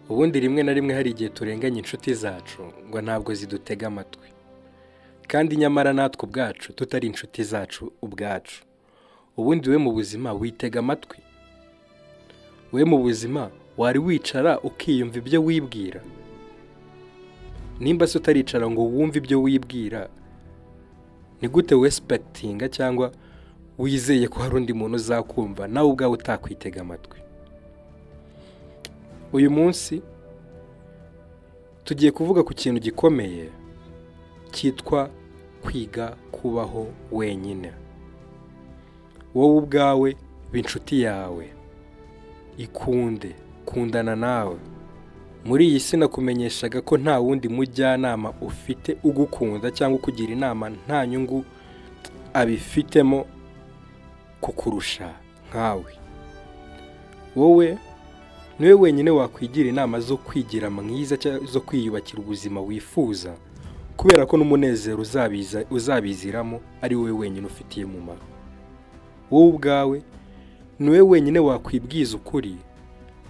ubundi rimwe na rimwe hari igihe turenganya inshuti zacu ngo ntabwo zidutega amatwi, kandi nyamara natwe ubwacu tutari inshuti zacu ubwacu. Ubundi we mu buzima witega amatwi? We mu buzima wari wicara ukiyumva ibyo wibwira? Nimba se utaricara ngo wumve ibyo wibwira, ni gute wesipekitinga cyangwa wizeye ko hari undi muntu uzakumva nawe ubwawe utakwitega amatwi? Uyu munsi tugiye kuvuga ku kintu gikomeye cyitwa kwiga kubaho wenyine. Wowe ubwawe b'inshuti yawe, ikunde, kundana nawe. Muri iyi si nakumenyeshaga ko nta wundi mujyanama ufite ugukunda cyangwa ukugira inama nta nyungu abifitemo kukurusha nkawe. Wowe niwe wenyine wakwigira inama zo kwigira mwiza cyangwa zo kwiyubakira ubuzima wifuza, kubera ko n'umunezero uzabiziramo ari wowe wenyine ufitiye umumaro. Wowe ubwawe niwe wenyine wakwibwiza ukuri,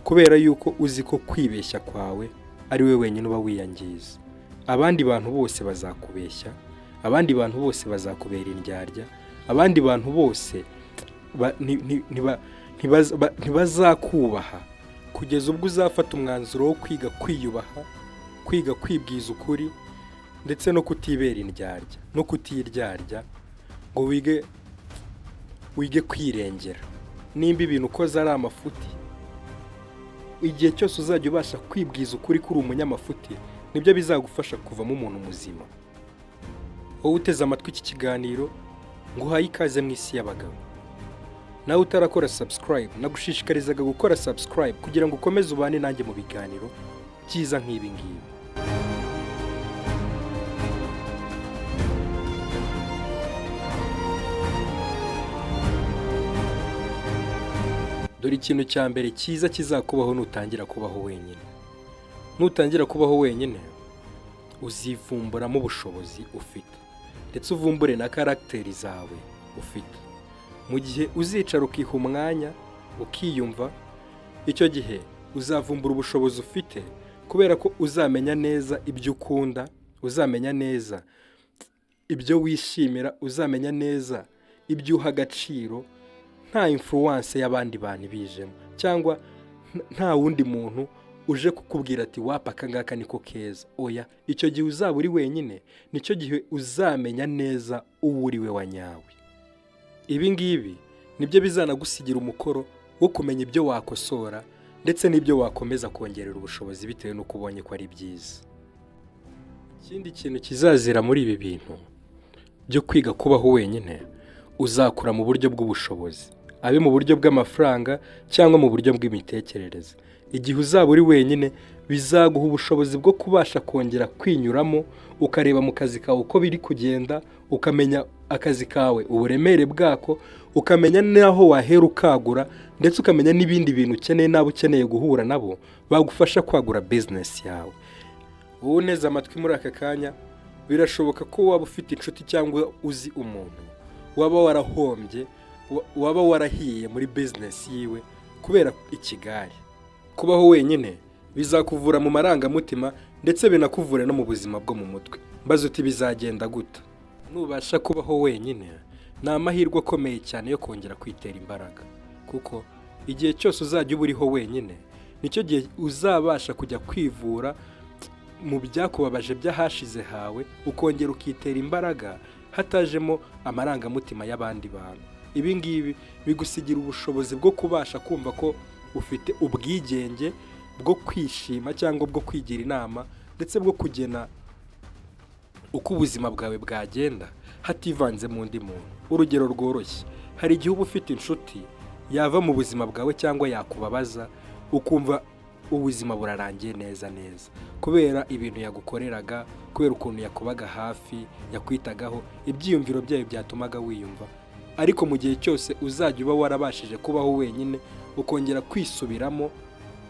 kubera yuko uzi ko kwibeshya kwawe ari wowe wenyine uba wiyangiza. Abandi bantu bose bazakubeshya, abandi bantu bose bazakubera indyarya, abandi bantu bose ntibazakubaha kugeza ubwo uzafata umwanzuro wo kwiga kwiyubaha, kwiga kwibwiza ukuri, ndetse no kutibera indyarya no kutiryarya, ngo wige kwirengera. Nimba ibintu ukoze ari amafuti, igihe cyose uzajya ubasha kwibwiza ukuri kuri umunyamafuti, nibyo bizagufasha kuvamo umuntu muzima. Wowe uteze amatwi iki kiganiro, nguhaye ikaze mu isi y'abagabo. Nawe utarakora subscribe, nagushishikarizaga gukora subscribe kugira ngo ukomeze ubane nanjye mu biganiro byiza nk'ibi ngibi. Dore ikintu cya mbere cyiza kizakubaho nutangira kubaho wenyine. Nutangira kubaho wenyine, uzivumburamo ubushobozi ufite, ndetse uvumbure na karagiteri zawe ufite. Mu gihe uzicara ukiha umwanya ukiyumva, icyo gihe uzavumbura ubushobozi ufite, kubera ko uzamenya neza ibyo ukunda, uzamenya neza ibyo wishimira, uzamenya neza ibyo uha agaciro, nta influence y'abandi bantu bijemo, cyangwa nta wundi muntu uje kukubwira ati wapa akangaka niko keza. Oya, icyo gihe uzaba uri wenyine, nicyo gihe uzamenya neza uwo uri we wa nyawe. Ibi ngibi nibyo bizanagusigira umukoro wo kumenya ibyo wakosora, ndetse n'ibyo wakomeza kongerera ubushobozi bitewe n'uko ubonye ko ari byiza. Ikindi kintu kizazira muri ibi bintu byo kwiga kubaho wenyine, uzakura mu buryo bw'ubushobozi, abe mu buryo bw'amafaranga cyangwa mu buryo bw'imitekerereze. Igihe uzaba uri wenyine, bizaguha ubushobozi bwo kubasha kongera kwinyuramo, ukareba mu kazi kawe uko biri kugenda, ukamenya akazi kawe uburemere bwako, ukamenya n'aho wahera ukagura, ndetse ukamenya n'ibindi bintu ukeneye n'abo ukeneye guhura nabo bagufasha kwagura business yawe. Wowe uneze amatwi muri aka kanya, birashoboka ko waba ufite inshuti cyangwa uzi umuntu waba warahombye, waba warahiye muri business yiwe kubera ikigari. Kubaho wenyine bizakuvura mu marangamutima, ndetse binakuvura no mu buzima bwo mu mutwe. Mbaze uti bizagenda gute? Nubasha kubaho wenyine, ni amahirwe akomeye cyane yo kongera kwitera imbaraga, kuko igihe cyose uzajya uba uriho wenyine, nicyo gihe uzabasha kujya kwivura mu byakubabaje by'ahashize hawe, ukongera ukitera imbaraga hatajemo amarangamutima y'abandi bantu. Ibi ngibi bigusigira ubushobozi bwo kubasha kumva ko ufite ubwigenge bwo kwishima cyangwa bwo kwigira inama, ndetse bwo kugena uko ubuzima bwawe bwagenda hativanze mu ndi muntu. Urugero rworoshye, hari igihe uba ufite inshuti yava mu buzima bwawe cyangwa yakubabaza, ukumva ubuzima burarangiye neza neza, kubera ibintu yagukoreraga, kubera ukuntu yakubaga hafi, yakwitagaho, ibyiyumviro byayo byatumaga wiyumva. Ariko mu gihe cyose uzajya uba warabashije kubaho wenyine, ukongera kwisubiramo,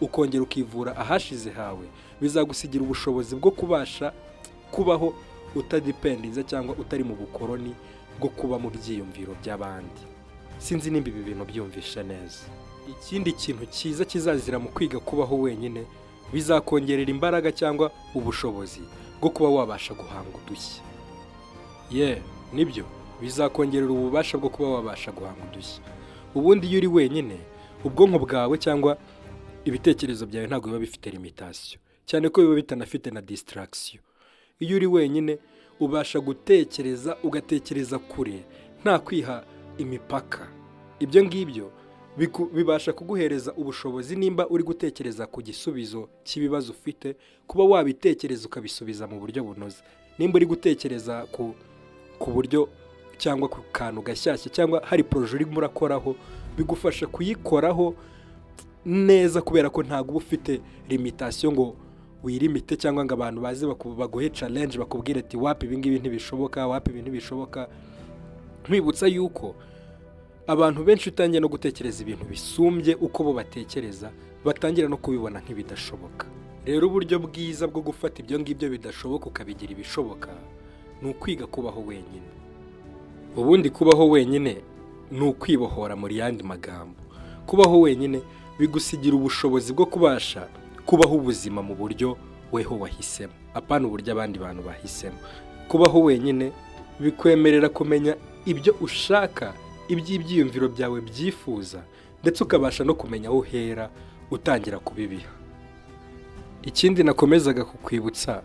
ukongera ukivura ahashize hawe, bizagusigira ubushobozi bwo kubasha kubaho utadipendinze cyangwa utari mu bukoroni bwo kuba mu byiyumviro by'abandi. Sinzi nimba ibi bintu byumvisha neza. Ikindi kintu cyiza kizazira mu kwiga kubaho wenyine, bizakongerera imbaraga cyangwa ubushobozi bwo kuba wabasha guhanga udushya. Nibyo bizakongerera ububasha bwo kuba wabasha guhanga udushya. Ubundi iyo uri wenyine, ubwonko bwawe cyangwa ibitekerezo byawe ntabwo biba bifite limitation, cyane ko biba bitanafite na distraction. Iyo uri wenyine ubasha gutekereza, ugatekereza kure nta kwiha imipaka. Ibyo ngibyo bibasha kuguhereza ubushobozi, nimba uri gutekereza ku gisubizo cy'ibibazo ufite, kuba wabitekereza ukabisubiza mu buryo bunoze. Nimba uri gutekereza ku buryo cyangwa ku kantu gashyashya cyangwa hari projet urimo urakoraho, bigufasha kuyikoraho neza kubera ko ntabwo uba ufite limitation ngo wirimite cyangwa ngo abantu baze baguhe challenge bakubwire ati wapi ibingibi ntibishoboka, wapi ibintu ntibishoboka. Nkwibutsa yuko abantu benshi utangiye no gutekereza ibintu bisumbye uko bo batekereza, batangira no kubibona nk'ibidashoboka. Rero uburyo bwiza bwo gufata ibyo ngibyo bidashoboka ukabigira ibishoboka ni ukwiga kubaho wenyine. Ubundi kubaho wenyine ni ukwibohora muri yandi magambo. Kubaho wenyine bigusigira ubushobozi bwo kubasha kubaho ubuzima mu buryo weho wahisemo, apana uburyo abandi bantu bahisemo. Kubaho wenyine bikwemerera kumenya ibyo ushaka, iby'ibyiyumviro byawe byifuza, ndetse ukabasha no kumenya aho uhera utangira kubibiha. Ikindi nakomezaga kukwibutsa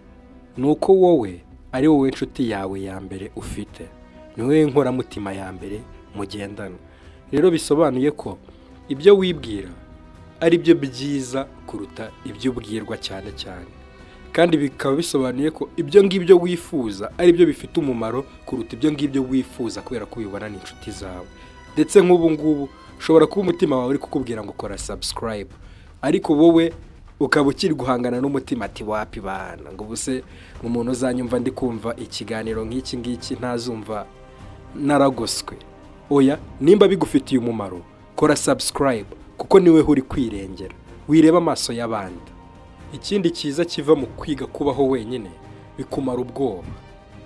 ni uko wowe ari wowe nshuti yawe ya mbere ufite, ni wowe nkoramutima ya mbere mugendana. Rero bisobanuye ko ibyo wibwira ari byo byiza kuruta ibyo ubwirwa cyane cyane, kandi bikaba bisobanuye ko ibyo ngibyo wifuza ari byo bifite umumaro kuruta ibyo ngibyo wifuza kubera ko ubibona n'inshuti zawe. Ndetse nk'ubu ngubu ushobora kuba umutima wawe uri kukubwira ngo kora subscribe, ariko wowe ukaba ukiri guhangana n'umutima ati wapi bana, ngo ubuse umuntu uzanyumva ndi kumva ikiganiro nk'iki ngiki ntazumva naragoswe. Oya, nimba bigufitiye umumaro kora subscribe, kuko niwe uri kwirengera, wireba amaso y'abandi. Ikindi cyiza kiva mu kwiga kubaho wenyine, bikumara ubwoba.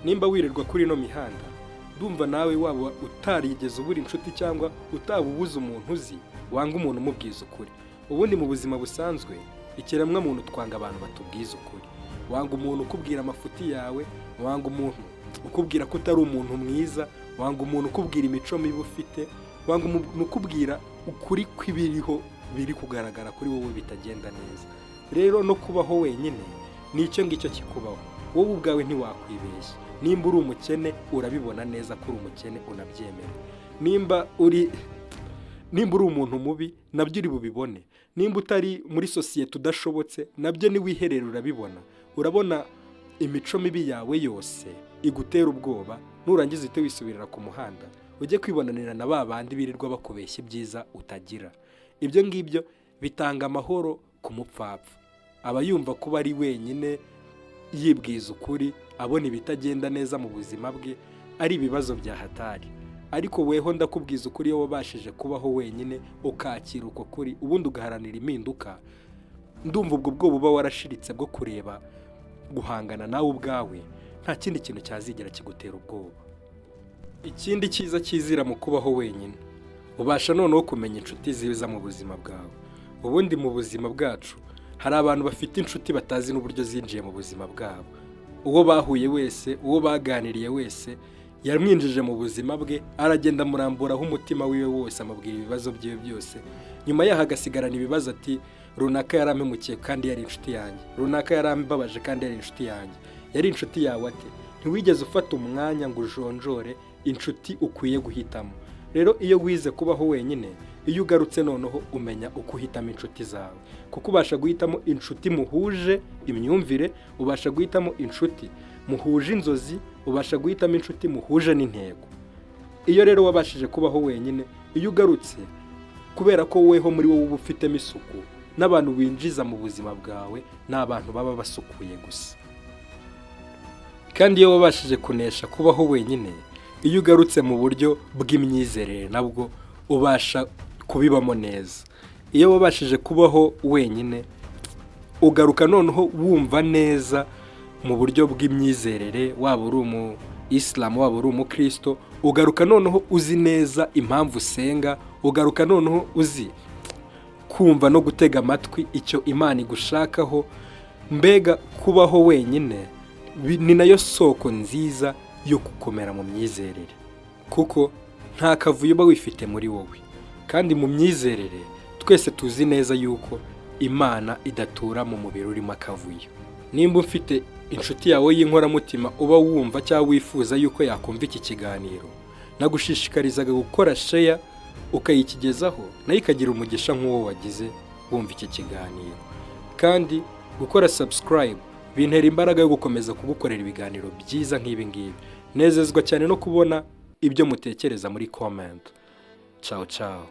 Nimba wirirwa kuri no mihanda, ndumva nawe waba utarigeze ubura inshuti cyangwa utabubuza umuntu uzi, wanga umuntu umubwiza ukuri. Ubundi mu buzima busanzwe ikiremwa muntu twanga abantu batubwiza ukuri. Wanga umuntu ukubwira amafuti yawe, wanga umuntu ukubwira ko utari umuntu mwiza, wanga umuntu ukubwira imico mibi ufite, wanga umuntu ukubwira ukuri kw'ibiriho biri kugaragara kuri wowe bitagenda neza. Rero no kubaho wenyine nicyo ngicyo kikubaho. Wowe ubwawe ntiwakwibeshya. Nimba uri umukene urabibona neza ko uri umukene, unabyemera. Nimba uri umuntu mubi nabyo uri bubibone. Nimba utari muri societe udashobotse nabyo ni wiherera urabibona. Urabona imico mibi yawe yose igutera ubwoba, nurangiza uhite wisubirira ku muhanda ujye kwibonanira na babandi birirwa bakubeshya ibyiza utagira. Ibyo ngibyo bitanga amahoro ku mupfapfa. Aba yumva kuba ari wenyine yibwiza ukuri, abona ibitagenda neza mu buzima bwe ari ibibazo bya hatari. Ariko weho ndakubwiza ukuri, iyo wabashije kubaho wenyine ukakira uko kuri, ubundi ugaharanira impinduka, ndumva ubwo bwoba uba warashiritse bwo kureba guhangana nawe ubwawe, nta kindi kintu cyazigera kigutera ubwoba. Ikindi cyiza kizira mu kubaho wenyine, ubasha noneho kumenya inshuti ziza mu buzima bwawe. Ubundi mu buzima bwacu hari abantu bafite inshuti batazi n'uburyo zinjiye mu buzima bwabo. Uwo bahuye wese, uwo baganiriye wese yamwinjije mu buzima bwe, aragenda amuramburaho umutima wiwe wose, amubwira ibibazo byiwe byose. Nyuma yaho agasigarana ibibazo ati runaka yarampemukiye kandi yari inshuti yanjye, runaka yarambabaje kandi yari inshuti yanjye. Yari inshuti yawe ate? Ntiwigeze ufata umwanya ngo ujonjore inshuti ukwiye guhitamo. Rero iyo wize kubaho wenyine, iyo ugarutse noneho umenya uko uhitamo inshuti zawe, kuko ubasha guhitamo inshuti muhuje imyumvire, ubasha guhitamo inshuti muhuje inzozi, ubasha guhitamo inshuti muhuje n'intego. Iyo rero wabashije kubaho wenyine, iyo ugarutse, kubera ko weho muri wowe uba ufitemo isuku, n'abantu winjiza mu buzima bwawe ni abantu baba basukuye gusa. Kandi iyo wabashije kunesha kubaho wenyine, iyo ugarutse mu buryo bw'imyizerere nabwo ubasha kubibamo neza. Iyo wabashije kubaho wenyine, ugaruka noneho wumva neza mu buryo bw'imyizerere, waba uri umu Islam, waba uri umukristo, ugaruka noneho uzi neza impamvu usenga, ugaruka noneho uzi kumva no gutega amatwi icyo Imana igushakaho. Mbega kubaho wenyine ni nayo soko nziza yo gukomera mu myizerere, kuko nta kavuyo uba wifite muri wowe. Kandi mu myizerere twese tuzi neza yuko Imana idatura mu mubiri urimo akavuyo. Nimba ufite inshuti yawe y'inkoramutima uba wumva cyangwa wifuza yuko yakumva iki kiganiro, nagushishikarizaga gukora share ukayikigezaho, nayo ikagira umugisha nk'uwo wagize wumva iki kiganiro. Kandi gukora subscribe bintera imbaraga yo gukomeza kugukorera ibiganiro byiza nk'ibi ngibi. Nezezwa cyane no kubona ibyo mutekereza muri comment. Ciao ciao.